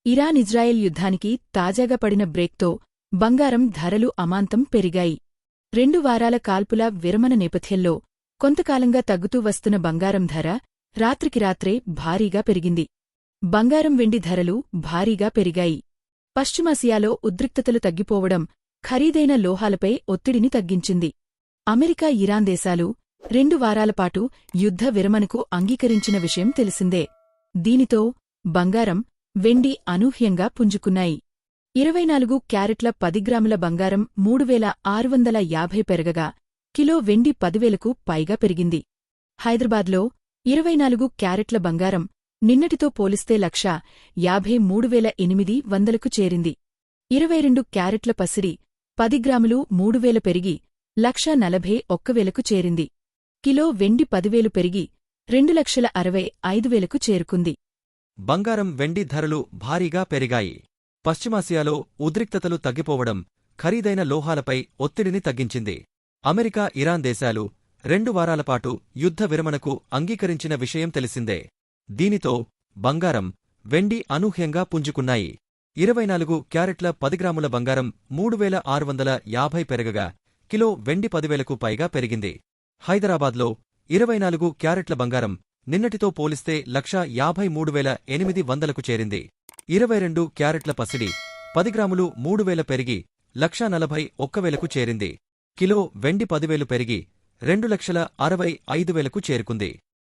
Iran-Israel యుద్ధానికి తాజాగా పడిన బ్రేక్తో బంగారం ధరలు అమాంతం పెరిగాయి. 2 వారాల కాల్పుల విరమణ నేపథ్యంలో కొంతకాలంగా తగ్గుతూ వస్తున్న బంగారం ధర రాత్రికి రాత్రే భారీగా పెరిగింది. బంగారం వెండి ధరలు భారీగా పెరిగాయి. పశ్చిమాసియాలో ఉద్రిక్తతలు తగ్గిపోవడం ఖరీదైన లోహాలపై ఒత్తిడిని తగ్గించింది. అమెరికా, ఇరాన్ దేశాలు 2 వారాలపాటు యుద్ధ విరమణకు అంగీకరించిన విషయం తెలిసిందే. దీనితో బంగారం, వెండి అనూహ్యంగా పుంజుకున్నాయి. 24 క్యారెట్ల 10 గ్రాముల బంగారం 3650 పెరగగా కిలో వెండి 10,000కు పైగా పెరిగింది. హైదరాబాద్లో 24 క్యారెట్ల బంగారం నిన్నటితో పోలిస్తే 1,53,800కు చేరింది. 22 క్యారెట్ల పసిడి 10 గ్రాములు 3,000 పెరిగి 1,41,000కు చేరింది. కిలో వెండి 10,000 పెరిగి 2,65,000కు చేరుకుంది. బంగారం, వెండి ధరలు భారీగా పెరిగాయి. పశ్చిమాసియాలో ఉద్రిక్తతలు తగ్గిపోవడం ఖరీదైన లోహాలపై ఒత్తిడిని తగ్గించింది. అమెరికా, ఇరాన్ దేశాలు 2 వారాలపాటు యుద్ధ విరమణకు అంగీకరించిన విషయం తెలిసిందే. దీనితో బంగారం, వెండి అనూహ్యంగా పుంజుకున్నాయి. 24 క్యారెట్ల 10 గ్రాముల బంగారం 3,650 పెరగగా కిలో వెండి 10,000కు పైగా పెరిగింది. హైదరాబాద్లో 24 క్యారెట్ల బంగారం నిన్నటితో పోలిస్తే 1,53,800కు చేరింది. 22 క్యారెట్ల పసిడి 10 గ్రాములు 3,000 పెరిగి 1,41,000కు చేరింది. కిలో వెండి 10,000 పెరిగి 2,65,000కు చేరుకుంది.